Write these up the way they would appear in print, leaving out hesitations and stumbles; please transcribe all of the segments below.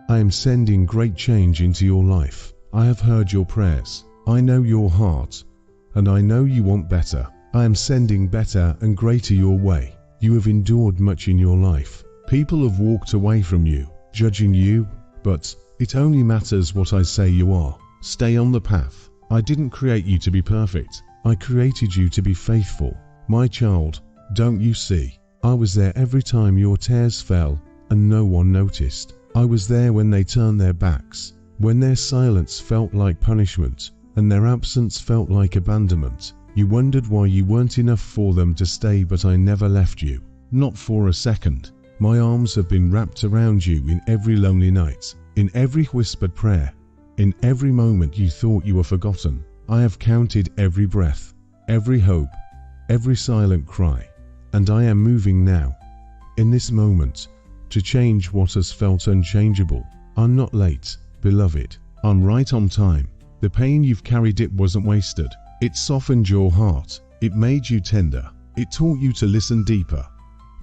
I am sending great change into your life. I have heard your prayers. I know your heart, and I know you want better. I am sending better and greater your way. You have endured much in your life. People have walked away from you, judging you, but it only matters what I say you are. Stay on the path. I didn't create you to be perfect. I created you to be faithful. My child, don't you see? I was there every time your tears fell and no one noticed. I was there when they turned their backs, when their silence felt like punishment and their absence felt like abandonment. You wondered why you weren't enough for them to stay, but I never left you. Not for a second. My arms have been wrapped around you in every lonely night, in every whispered prayer, in every moment you thought you were forgotten. I have counted every breath, every hope, every silent cry, and I am moving now, in this moment, to change what has felt unchangeable. I'm not late, beloved. I'm right on time. The pain you've carried, it wasn't wasted. It softened your heart. It made you tender. It taught you to listen deeper,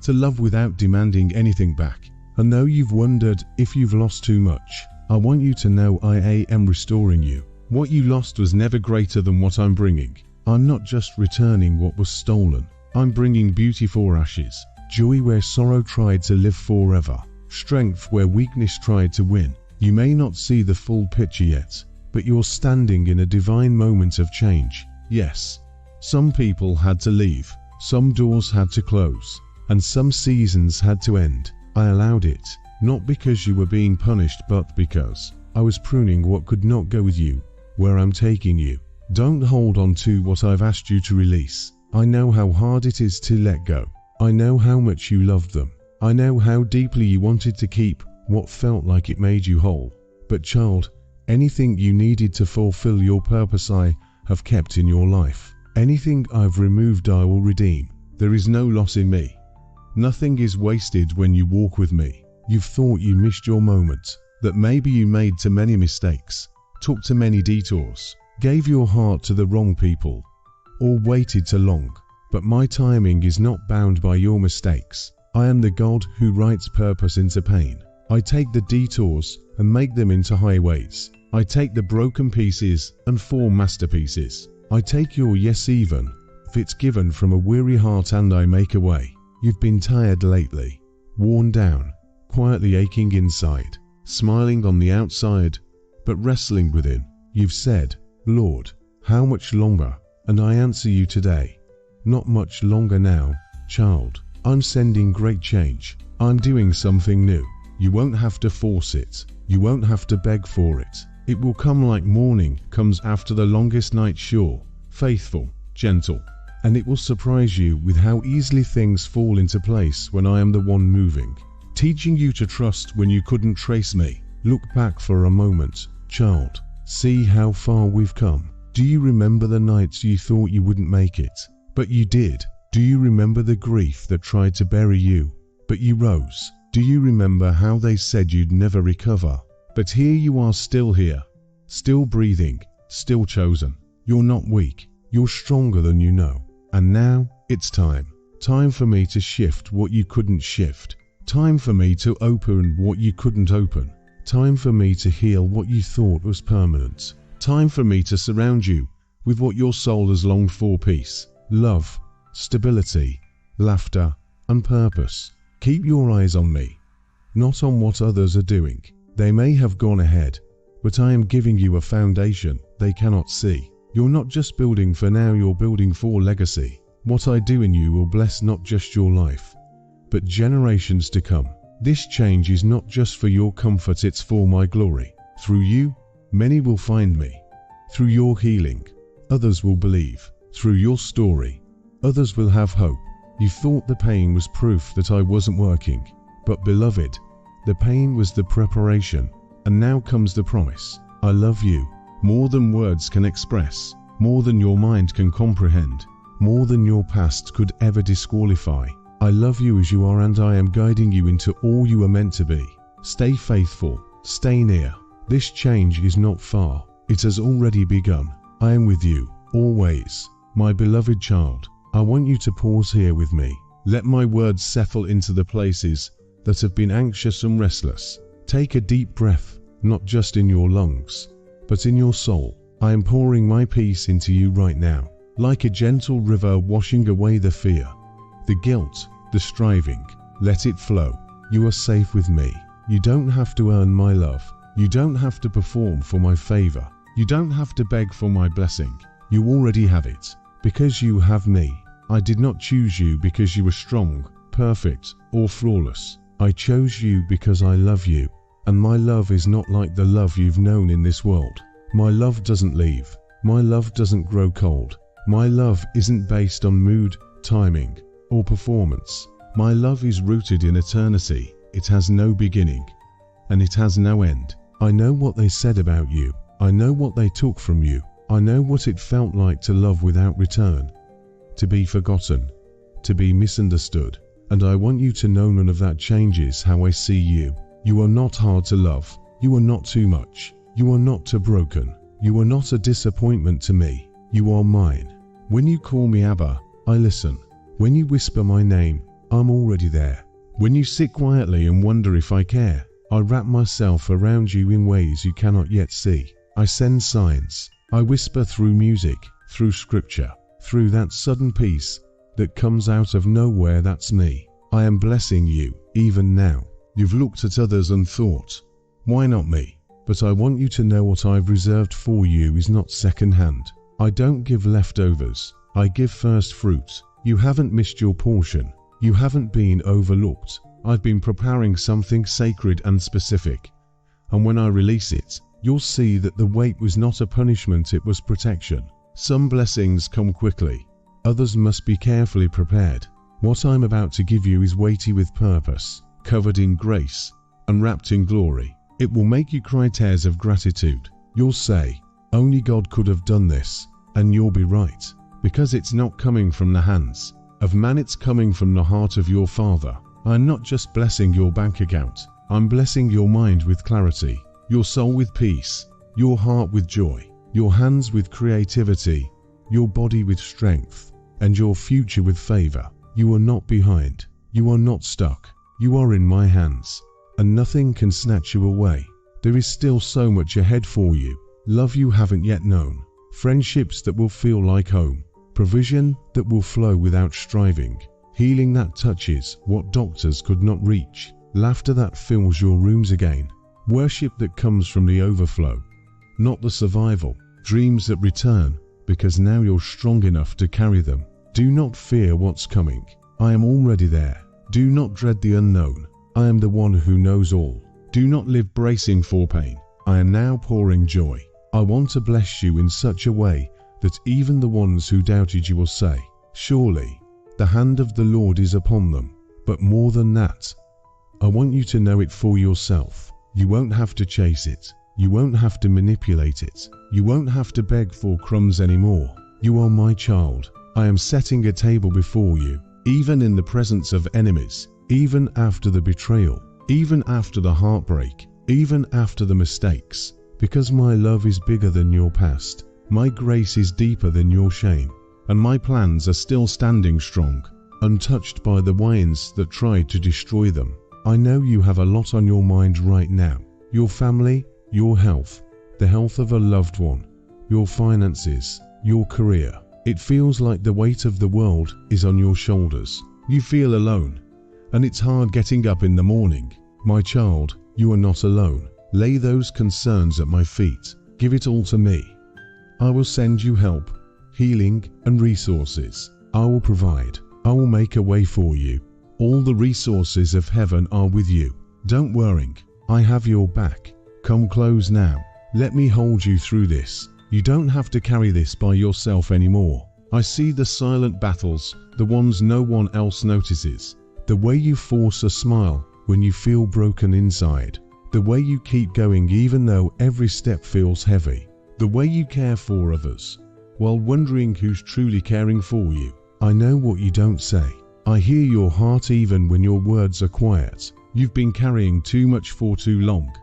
to love without demanding anything back. And though you've wondered if you've lost too much, I want you to know I am restoring you. What you lost was never greater than what I'm bringing. I'm not just returning what was stolen. I'm bringing beauty for ashes, joy where sorrow tried to live forever, strength where weakness tried to win. You may not see the full picture yet, but you're standing in a divine moment of change. Yes, some people had to leave, some doors had to close, and some seasons had to end. I allowed it, not because you were being punished, but because I was pruning what could not go with you, where I'm taking you. Don't hold on to what I've asked you to release. I know how hard it is to let go. I know how much you loved them. I know how deeply you wanted to keep what felt like it made you whole. But child, anything you needed to fulfill your purpose I have kept in your life. Anything I've removed I will redeem. There is no loss in me. Nothing is wasted when you walk with me. You've thought you missed your moment, that maybe you made too many mistakes, took too many detours, gave your heart to the wrong people, or waited too long. But my timing is not bound by your mistakes. I am the God who writes purpose into pain. I take the detours and make them into highways. I take the broken pieces and form masterpieces. I take your yes even if it's given from a weary heart, and I make a way. You've been tired lately, worn down, quietly aching inside, smiling on the outside, but wrestling within. You've said, Lord, how much longer? And I answer you today, not much longer now, child. I'm sending great change. I'm doing something new. You won't have to force it. You won't have to beg for it. It will come like morning comes after the longest night, sure, faithful, gentle. And it will surprise you with how easily things fall into place when I am the one moving, teaching you to trust when you couldn't trace me. Look back for a moment, child. See how far we've come. Do you remember the nights you thought you wouldn't make it, but you did? Do you remember the grief that tried to bury you, but you rose? Do you remember how they said you'd never recover? But here you are, still here, still breathing, still chosen. You're not weak. You're stronger than you know. And now, it's time. Time for me to shift what you couldn't shift. Time for me to open what you couldn't open. Time for me to heal what you thought was permanent. Time for me to surround you with what your soul has longed for: peace, love, stability, laughter, and purpose. Keep your eyes on me, not on what others are doing. They may have gone ahead, but I am giving you a foundation they cannot see. You're not just building for now, you're building for legacy. What I do in you will bless not just your life, but generations to come. This change is not just for your comfort, it's for my glory. Through you, many will find me. Through your healing, others will believe. Through your story, others will have hope. You thought the pain was proof that I wasn't working, but beloved, the pain was the preparation, and now comes the promise. I love you more than words can express, more than your mind can comprehend, more than your past could ever disqualify. I love you as you are, and I am guiding you into all you are meant to be. Stay faithful, stay near. This change is not far, it has already begun. I am with you, always. My beloved child, I want you to pause here with me. Let my words settle into the places that have been anxious and restless. Take a deep breath, not just in your lungs, but in your soul. I am pouring my peace into you right now, like a gentle river washing away the fear, the guilt, the striving. Let it flow. You are safe with me. You don't have to earn my love. You don't have to perform for my favor. You don't have to beg for my blessing. You already have it, because you have me. I did not choose you because you were strong, perfect, or flawless. I chose you because I love you, and my love is not like the love you've known in this world. My love doesn't leave. My love doesn't grow cold. My love isn't based on mood, timing, or performance. My love is rooted in eternity. It has no beginning, and it has no end. I know what they said about you. I know what they took from you. I know what it felt like to love without return, to be forgotten, to be misunderstood. And I want you to know none of that changes how I see you. You are not hard to love. You are not too much. You are not too broken. You are not a disappointment to me. You are mine. When you call me Abba, I listen. When you whisper my name, I'm already there. When you sit quietly and wonder if I care, I wrap myself around you in ways you cannot yet see. I send signs. I whisper through music, through scripture, through that sudden peace that comes out of nowhere. That's me. I am blessing you, even now. You've looked at others and thought, why not me? But I want you to know what I've reserved for you is not second-hand. I don't give leftovers. I give first fruit. You haven't missed your portion. You haven't been overlooked. I've been preparing something sacred and specific. And when I release it, you'll see that the wait was not a punishment, it was protection. Some blessings come quickly. Others must be carefully prepared. What I'm about to give you is weighty with purpose, covered in grace, and wrapped in glory. It will make you cry tears of gratitude. You'll say, only God could have done this, and you'll be right. Because it's not coming from the hands of man, it's coming from the heart of your Father. I'm not just blessing your bank account. I'm blessing your mind with clarity, your soul with peace, your heart with joy, your hands with creativity, your body with strength, and your future with favor. You are not behind. You are not stuck. You are in my hands, and nothing can snatch you away. There is still so much ahead for you. Love you haven't yet known. Friendships that will feel like home. Provision that will flow without striving. Healing that touches what doctors could not reach. Laughter that fills your rooms again. Worship that comes from the overflow, not the survival. Dreams that return because now you're strong enough to carry them. Do not fear what's coming. I am already there. Do not dread the unknown. I am the one who knows all. Do not live bracing for pain. I am now pouring joy. I want to bless you in such a way that even the ones who doubted you will say, surely the hand of the Lord is upon them. But more than that, I want you to know it for yourself. You won't have to chase it. You won't have to manipulate it. You won't have to beg for crumbs anymore. You are my child. I am setting a table before you, even in the presence of enemies, even after the betrayal, even after the heartbreak, even after the mistakes, because my love is bigger than your past. My grace is deeper than your shame, and my plans are still standing strong, untouched by the winds that tried to destroy them. I know you have a lot on your mind right now. Your family, your health, the health of a loved one, your finances, your career. It feels like the weight of the world is on your shoulders. You feel alone, and it's hard getting up in the morning. My child, you are not alone. Lay those concerns at my feet. Give it all to me. I will send you help, healing, and resources. I will provide. I will make a way for you. All the resources of heaven are with you. Don't worry. I have your back. Come close now. Let me hold you through this. You don't have to carry this by yourself anymore. I see the silent battles, the ones no one else notices. The way you force a smile when you feel broken inside. The way you keep going even though every step feels heavy. The way you care for others while wondering who's truly caring for you. I know what you don't say. I hear your heart even when your words are quiet. You've been carrying too much for too long,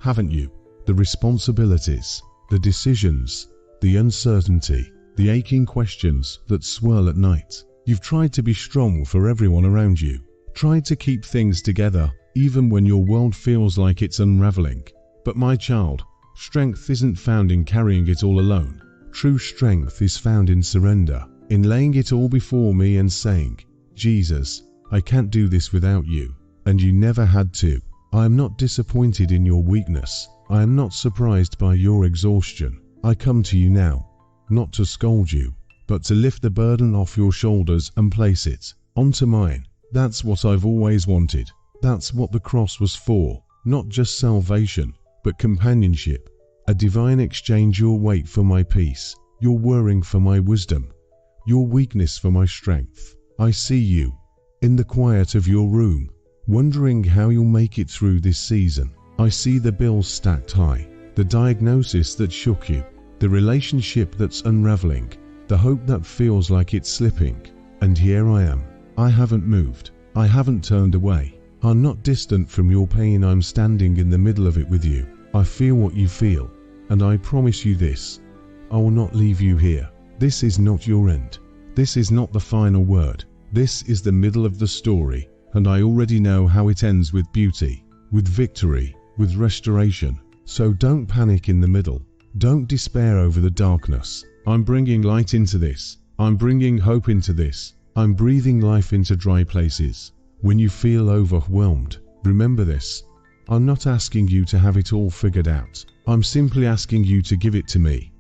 haven't you? The responsibilities, the decisions, the uncertainty, the aching questions that swirl at night. You've tried to be strong for everyone around you, tried to keep things together, even when your world feels like it's unraveling. But my child, strength isn't found in carrying it all alone. True strength is found in surrender, in laying it all before me and saying, Jesus, I can't do this without you, and you never had to. I am not disappointed in your weakness. I am not surprised by your exhaustion. I come to you now, not to scold you, but to lift the burden off your shoulders and place it onto mine. That's what I've always wanted. That's what the cross was for. Not just salvation, but companionship. A divine exchange, your weight for my peace, your worrying for my wisdom, your weakness for my strength. I see you, in the quiet of your room, wondering how you'll make it through this season. I see the bills stacked high, the diagnosis that shook you, the relationship that's unraveling, the hope that feels like it's slipping. And here I am. I haven't moved. I haven't turned away. I'm not distant from your pain. I'm standing in the middle of it with you. I feel what you feel, and I promise you this: I will not leave you here. This is not your end. This is not the final word. This is the middle of the story, and I already know how it ends, with beauty, with victory, with restoration. So don't panic in the middle. Don't despair over the darkness. I'm bringing light into this. I'm bringing hope into this. I'm breathing life into dry places. When you feel overwhelmed, remember this: I'm not asking you to have it all figured out. I'm simply asking you to give it to me.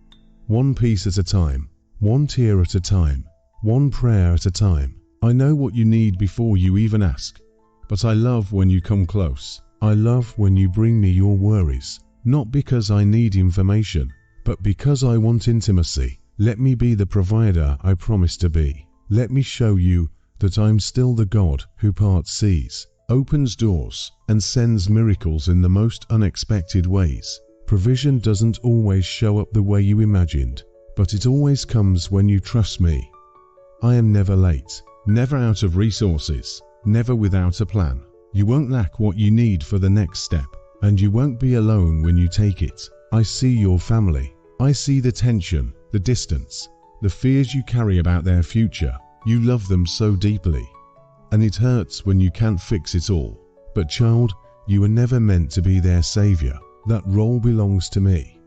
One piece at a time, one tear at a time, one prayer at a time. I know what you need before you even ask. But I love when you come close. I love when you bring me your worries, not because I need information, but because I want intimacy. Let me be the provider I promised to be. Let me show you that I'm still the God who parts seas, opens doors, and sends miracles in the most unexpected ways. Provision doesn't always show up the way you imagined, but it always comes when you trust me. I am never late, never out of resources, never without a plan. You won't lack what you need for the next step, and you won't be alone when you take it. I see your family. I see the tension, the distance, the fears you carry about their future. You love them so deeply, and it hurts when you can't fix it all. But child, you were never meant to be their savior. That role belongs to me.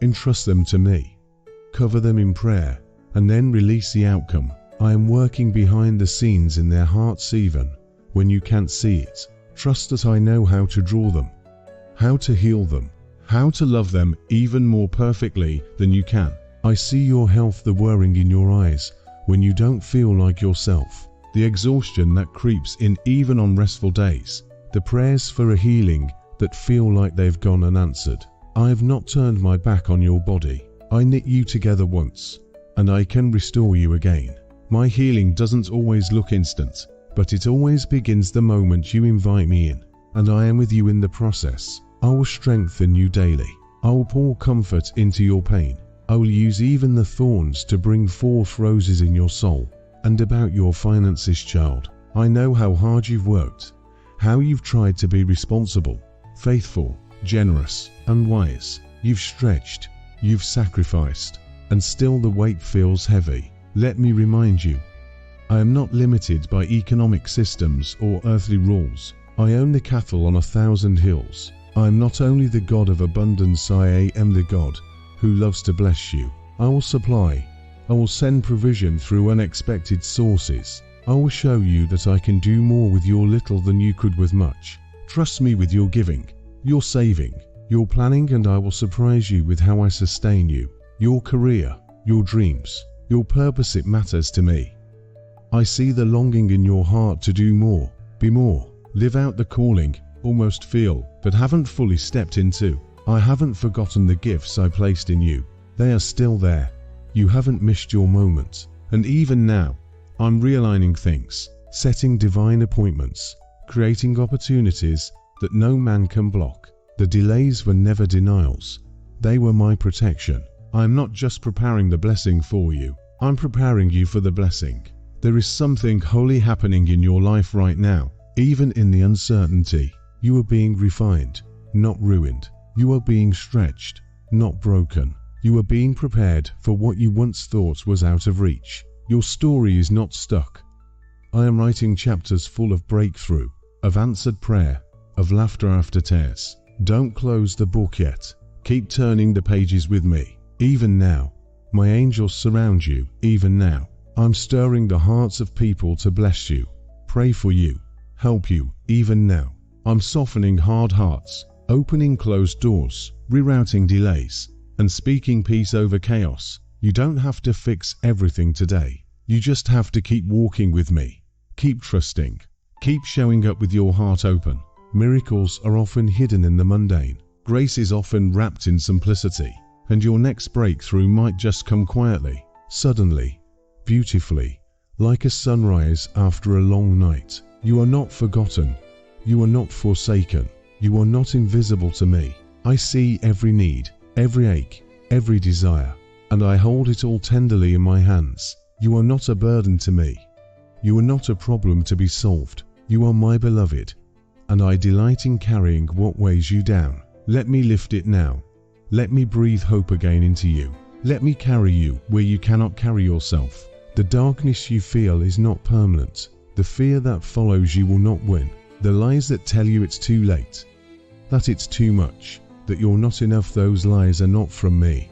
Entrust them to me. Cover them in prayer, and then release the outcome. I am working behind the scenes in their hearts even when you can't see it. Trust that I know how to draw them, how to heal them, how to love them even more perfectly than you can. I see your health, the worrying in your eyes when you don't feel like yourself, the exhaustion that creeps in even on restful days, the prayers for a healing that feel like they've gone unanswered. I have not turned my back on your body. I knit you together once, and I can restore you again. My healing doesn't always look instant, but it always begins the moment you invite me in, and I am with you in the process. I will strengthen you daily. I will pour comfort into your pain. I will use even the thorns to bring forth roses in your soul. And about your finances, child, I know how hard you've worked, how you've tried to be responsible, faithful, generous, and wise. You've stretched, you've sacrificed, and still the weight feels heavy. Let me remind you, I am not limited by economic systems or earthly rules. I own the cattle on 1,000 hills. I am not only the God of abundance, I am the God who loves to bless you. I will supply. I will send provision through unexpected sources. I will show you that I can do more with your little than you could with much. Trust me with your giving, your saving, your planning, and I will surprise you with how I sustain you, your career, your dreams, your purpose. It matters to me. I see the longing in your heart to do more, be more, live out the calling, almost feel, but haven't fully stepped into. I haven't forgotten the gifts I placed in you. They are still there. You haven't missed your moment. And even now, I'm realigning things, setting divine appointments, creating opportunities that no man can block. The delays were never denials. They were my protection. I'm not just preparing the blessing for you. I'm preparing you for the blessing. There is something holy happening in your life right now. Even in the uncertainty, you are being refined, not ruined. You are being stretched, not broken. You are being prepared for what you once thought was out of reach. Your story is not stuck. I am writing chapters full of breakthrough, of answered prayer, of laughter after tears. Don't close the book yet. Keep turning the pages with me. Even now, my angels surround you. Even now, I'm stirring the hearts of people to bless you, pray for you, help you. Even now, I'm softening hard hearts, opening closed doors, rerouting delays, and speaking peace over chaos. You don't have to fix everything today. You just have to keep walking with me. Keep trusting. Keep showing up with your heart open. Miracles are often hidden in the mundane. Grace is often wrapped in simplicity. And your next breakthrough might just come quietly, suddenly, beautifully, like a sunrise after a long night. You are not forgotten. You are not forsaken. You are not invisible to me. I see every need, every ache, every desire, and I hold it all tenderly in my hands. You are not a burden to me. You are not a problem to be solved. You are my beloved, and I delight in carrying what weighs you down. Let me lift it now. Let me breathe hope again into you. Let me carry you where you cannot carry yourself. The darkness you feel is not permanent. The fear that follows you will not win. The lies that tell you it's too late, that it's too much, that you're not enough, those lies are not from me.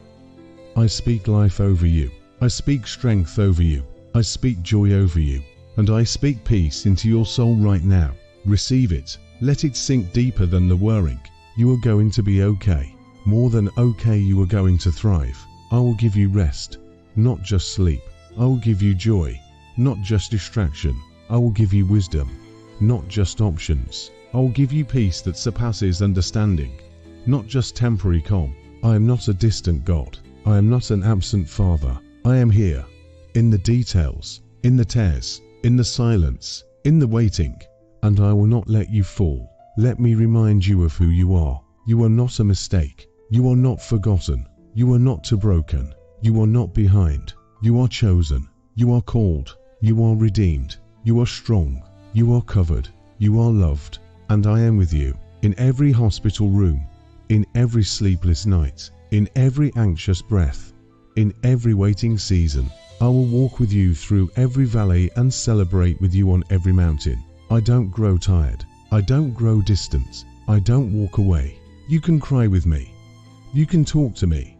I speak life over you. I speak strength over you. I speak joy over you. And I speak peace into your soul right now. Receive it. Let it sink deeper than the worrying. You are going to be okay. More than okay, you are going to thrive. I will give you rest, not just sleep. I will give you joy, not just distraction. I will give you wisdom, not just options. I will give you peace that surpasses understanding, not just temporary calm. I am not a distant God. I am not an absent Father. I am here, in the details, in the tears, in the silence, in the waiting, and I will not let you fall. Let me remind you of who you are. You are not a mistake. You are not forgotten. You are not too broken. You are not behind. You are chosen. You are called. You are redeemed. You are strong. You are covered. You are loved. And I am with you in every hospital room, in every sleepless night, in every anxious breath, in every waiting season. I will walk with you through every valley and celebrate with you on every mountain. I don't grow tired. I don't grow distant. I don't walk away. You can cry with me. You can talk to me.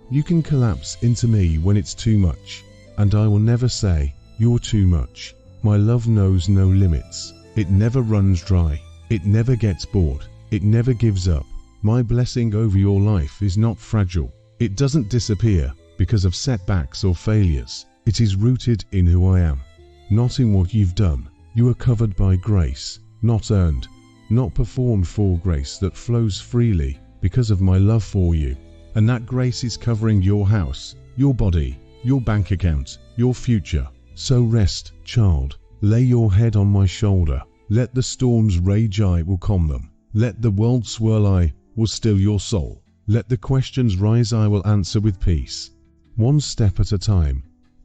You can collapse into me when it's too much. And I will never say, you're too much. My love knows no limits. It never runs dry. It never gets bored. It never gives up. My blessing over your life is not fragile. It doesn't disappear because of setbacks or failures. It is rooted in who I am, not in what you've done. You are covered by grace, not earned, not performed for grace that flows freely because of my love for you. And that grace is covering your house, your body, your bank account, your future. So rest, child. Lay your head on my shoulder. Let the storms rage, I will calm them. Let the world swirl, I will still your soul. Let the questions rise, I will answer with peace. One step at a time,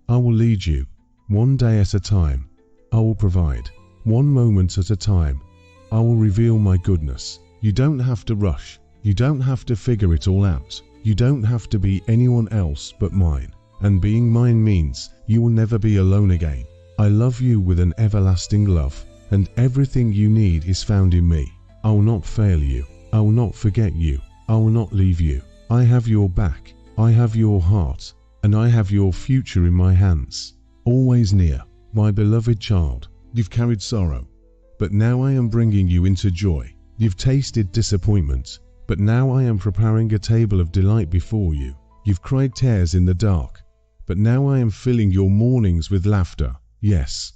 I will lead you. One day at a time, I will provide. One moment at a time, I will reveal my goodness. You don't have to rush. You don't have to figure it all out. You don't have to be anyone else but mine. And being mine means you will never be alone again. I love you with an everlasting love, and everything you need is found in me. I will not fail you. I will not forget you. I will not leave you. I have your back. I have your heart, and I have your future in my hands. Always near, my beloved child. You've carried sorrow, but now I am bringing you into joy. You've tasted disappointment, but now I am preparing a table of delight before you. You've cried tears in the dark, but now I am filling your mornings with laughter. Yes,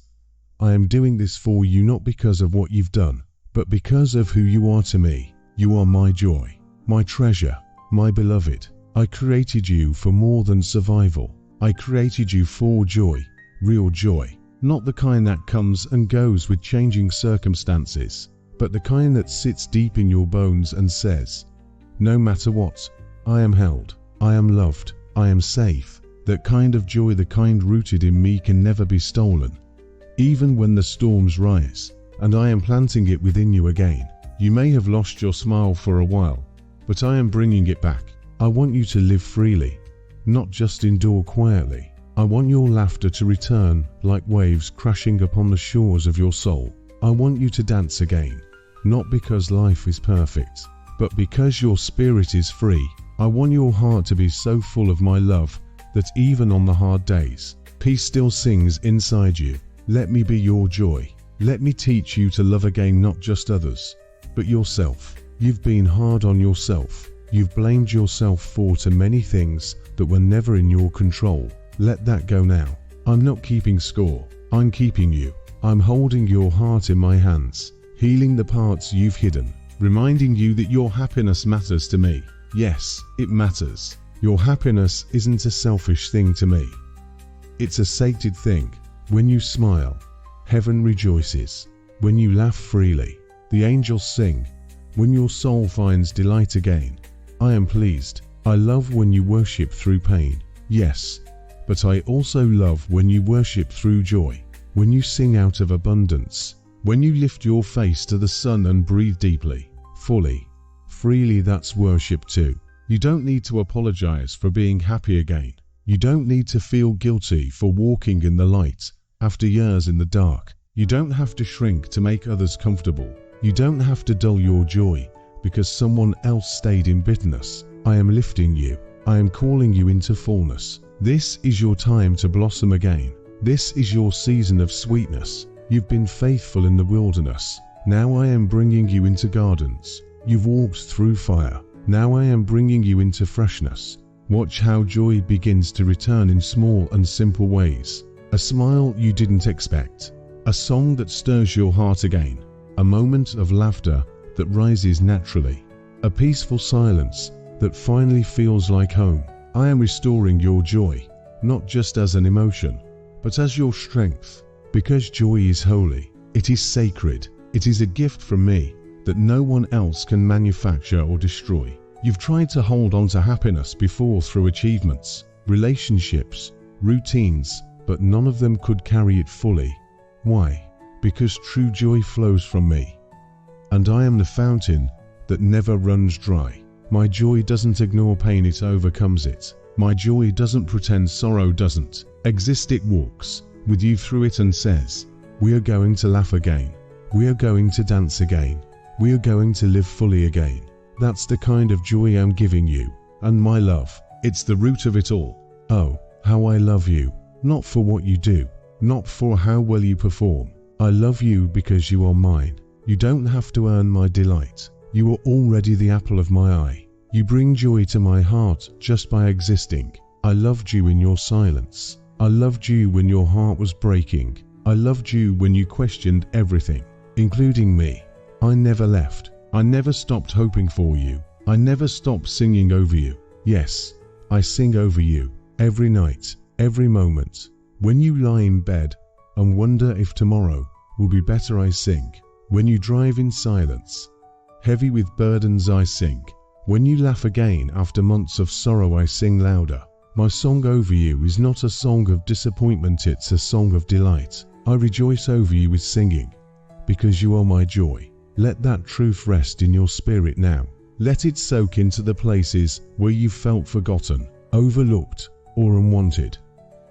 I am doing this for you not because of what you've done, but because of who you are to me. You are my joy, my treasure, my beloved. I created you for more than survival. I created you for joy, real joy. Not the kind that comes and goes with changing circumstances, but the kind that sits deep in your bones and says, no matter what, I am held, I am loved, I am safe. That kind of joy, the kind rooted in me, can never be stolen. Even when the storms rise, and I am planting it within you again. You may have lost your smile for a while, but I am bringing it back. I want you to live freely, not just endure quietly. I want your laughter to return like waves crashing upon the shores of your soul. I want you to dance again, not because life is perfect, but because your spirit is free. I want your heart to be so full of my love that even on the hard days, peace still sings inside you. Let me be your joy. Let me teach you to love again, not just others, but yourself. You've been hard on yourself. You've blamed yourself for too many things that were never in your control. Let that go now. I'm not keeping score. I'm keeping you. I'm holding your heart in my hands, healing the parts you've hidden, reminding you that your happiness matters to me. Yes, it matters. Your happiness isn't a selfish thing to me. It's a sacred thing. When you smile, heaven rejoices. When you laugh freely, the angels sing. When your soul finds delight again, I am pleased. I love when you worship through pain. Yes, but I also love when you worship through joy. When you sing out of abundance. When you lift your face to the sun and breathe deeply, fully, freely, that's worship too. You don't need to apologize for being happy again. You don't need to feel guilty for walking in the light after years in the dark. You don't have to shrink to make others comfortable. You don't have to dull your joy because someone else stayed in bitterness. I am lifting you. I am calling you into fullness. This is your time to blossom again. This is your season of sweetness. You've been faithful in the wilderness. Now I am bringing you into gardens. You've walked through fire. Now I am bringing you into freshness. Watch how joy begins to return in small and simple ways. A smile you didn't expect. A song that stirs your heart again. A moment of laughter that rises naturally. A peaceful silence that finally feels like home. I am restoring your joy, not just as an emotion, but as your strength. Because joy is holy. It is sacred. It is a gift from me that no one else can manufacture or destroy. You've tried to hold on to happiness before through achievements, relationships, routines, but none of them could carry it fully. Why? Because true joy flows from me. And I am the fountain that never runs dry. My joy doesn't ignore pain, it overcomes it. My joy doesn't pretend sorrow doesn't exist, it walks with you through it and says, we are going to laugh again. We are going to dance again. We are going to live fully again. That's the kind of joy I'm giving you. And my love, it's the root of it all. Oh, how I love you. Not for what you do, not for how well you perform. I love you because you are mine. You don't have to earn my delight. You are already the apple of my eye. You bring joy to my heart just by existing. I loved you in your silence. I loved you when your heart was breaking. I loved you when you questioned everything, including me. I never left. I never stopped hoping for you. I never stopped singing over you. Yes, I sing over you. Every night, every moment. When you lie in bed and wonder if tomorrow will be better, I sing. When you drive in silence, heavy with burdens, I sing. When you laugh again after months of sorrow, I sing louder. My song over you is not a song of disappointment, it's a song of delight. I rejoice over you with singing, because you are my joy. Let that truth rest in your spirit now. Let it soak into the places where you felt forgotten, overlooked, or unwanted.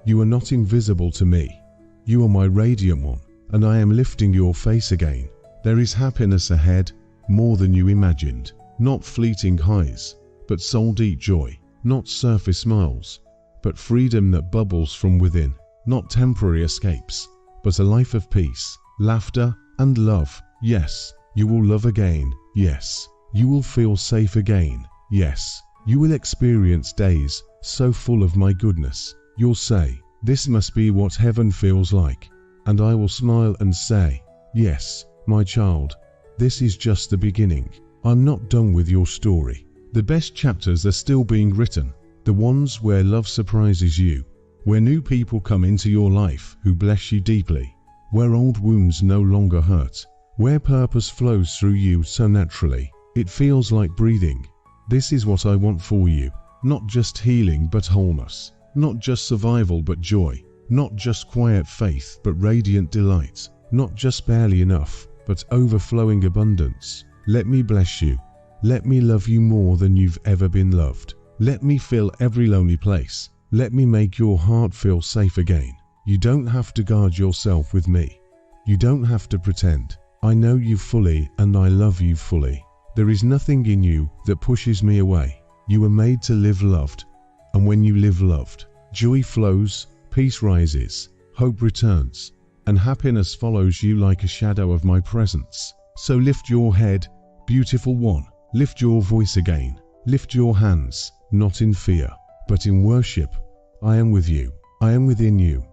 You are not invisible to me. You are my radiant one, and I am lifting your face again. There is happiness ahead, more than you imagined. Not fleeting highs, but soul-deep joy. Not surface smiles, but freedom that bubbles from within. Not temporary escapes, but a life of peace, laughter, and love. Yes, you will love again. Yes, you will feel safe again. Yes, you will experience days so full of my goodness. You'll say, this must be what heaven feels like. And I will smile and say, yes, my child, this is just the beginning. I'm not done with your story. The best chapters are still being written, the ones where love surprises you, where new people come into your life who bless you deeply, where old wounds no longer hurt, where purpose flows through you so naturally, it feels like breathing. This is what I want for you, not just healing but wholeness, not just survival but joy, not just quiet faith but radiant delight, not just barely enough but overflowing abundance. Let me bless you. Let me love you more than you've ever been loved. Let me fill every lonely place. Let me make your heart feel safe again. You don't have to guard yourself with me. You don't have to pretend. I know you fully and I love you fully. There is nothing in you that pushes me away. You were made to live loved. And when you live loved, joy flows, peace rises, hope returns, and happiness follows you like a shadow of my presence. So lift your head, beautiful one. Lift your voice again. Lift your hands, not in fear, but in worship. I am with you. I am within you.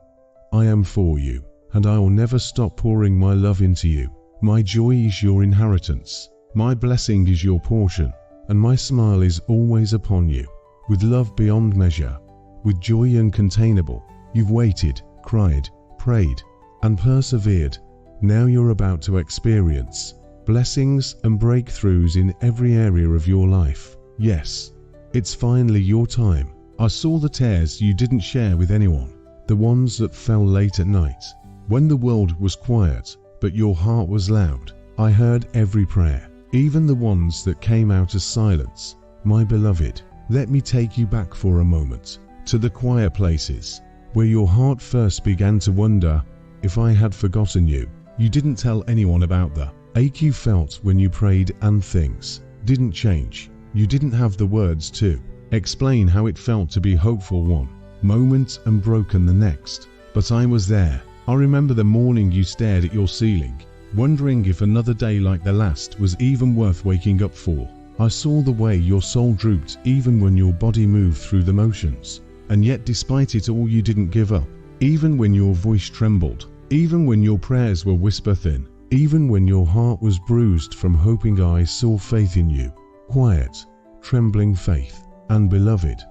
I am for you, and I will never stop pouring my love into you. My joy is your inheritance. My blessing is your portion, and my smile is always upon you. With love beyond measure, with joy uncontainable, you've waited, cried, prayed, and persevered. Now you're about to experience blessings and breakthroughs in every area of your life. Yes, it's finally your time. I saw the tears you didn't share with anyone, the ones that fell late at night, when the world was quiet, but your heart was loud. I heard every prayer, even the ones that came out as silence. My beloved, let me take you back for a moment, to the quiet places, where your heart first began to wonder if I had forgotten you. You didn't tell anyone about the ache you felt when you prayed and things didn't change. You didn't have the words to explain how it felt to be hopeful one moment and broken the next. But I was there. I remember the morning you stared at your ceiling, wondering if another day like the last was even worth waking up for. I saw the way your soul drooped even when your body moved through the motions. And yet despite it all you didn't give up. Even when your voice trembled. Even when your prayers were whisper thin. Even when your heart was bruised from hoping. I saw faith in you. Quiet, trembling faith. And beloved,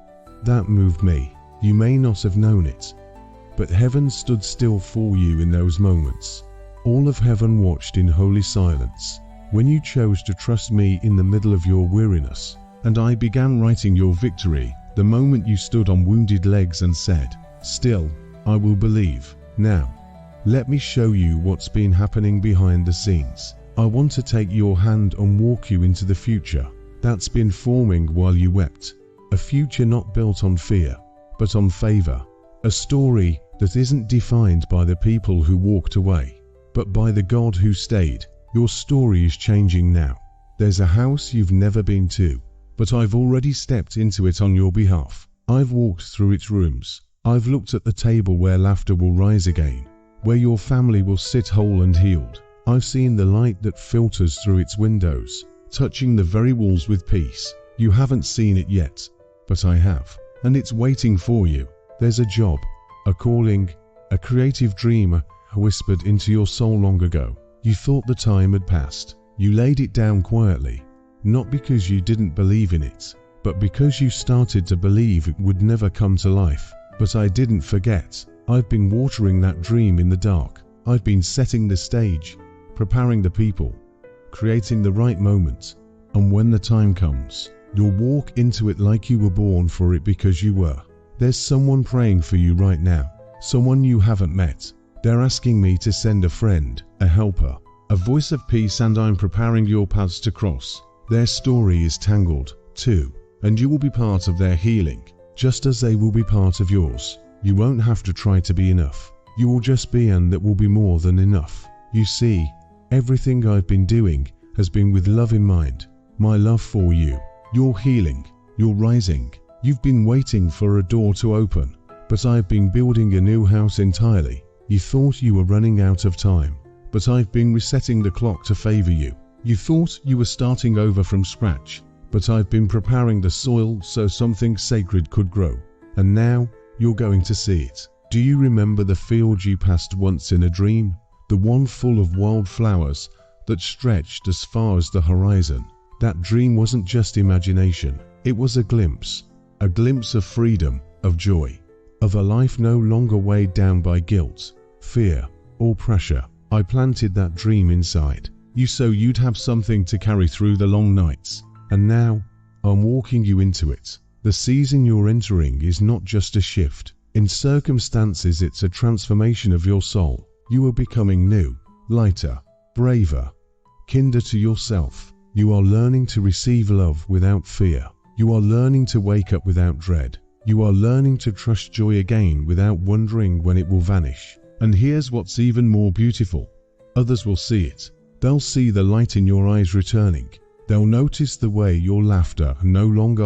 that moved me. You may not have known it, but heaven stood still for you in those moments. All of heaven watched in holy silence when you chose to trust me in the middle of your weariness. And I began writing your victory the moment you stood on wounded legs and said, "Still, I will believe." Now, let me show you what's been happening behind the scenes. I want to take your hand and walk you into the future that's been forming while you wept. A future not built on fear, but on favor. A story that isn't defined by the people who walked away, but by the God who stayed. Your story is changing now. There's a house you've never been to, but I've already stepped into it on your behalf. I've walked through its rooms. I've looked at the table where laughter will rise again, where your family will sit whole and healed. I've seen the light that filters through its windows, touching the very walls with peace. You haven't seen it yet, but I have, and it's waiting for you. There's a job, a calling, a creative dream whispered into your soul long ago. You thought the time had passed. You laid it down quietly, not because you didn't believe in it, but because you started to believe it would never come to life. But I didn't forget. I've been watering that dream in the dark. I've been setting the stage, preparing the people, creating the right moment. And when the time comes, you'll walk into it like you were born for it because you were. There's someone praying for you right now, someone you haven't met. They're asking me to send a friend, a helper, a voice of peace, and I'm preparing your paths to cross. Their story is tangled, too, and you will be part of their healing, just as they will be part of yours. You won't have to try to be enough. You will just be, and that will be more than enough. You see, everything I've been doing has been with love in mind. My love for you. You're healing. You're rising. You've been waiting for a door to open, but I've been building a new house entirely. You thought you were running out of time, but I've been resetting the clock to favor you. You thought you were starting over from scratch, but I've been preparing the soil so something sacred could grow. And now, you're going to see it. Do you remember the field you passed once in a dream? The one full of wild flowers that stretched as far as the horizon. That dream wasn't just imagination. It was a glimpse of freedom, of joy, of a life no longer weighed down by guilt, fear, or pressure. I planted that dream inside you so you'd have something to carry through the long nights. And now, I'm walking you into it. The season you're entering is not just a shift in circumstances, it's a transformation of your soul. You are becoming new, lighter, braver, kinder to yourself. You are learning to receive love without fear. You are learning to wake up without dread. You are learning to trust joy again without wondering when it will vanish. And here's what's even more beautiful. Others will see it. They'll see the light in your eyes returning. They'll notice the way your laughter no longer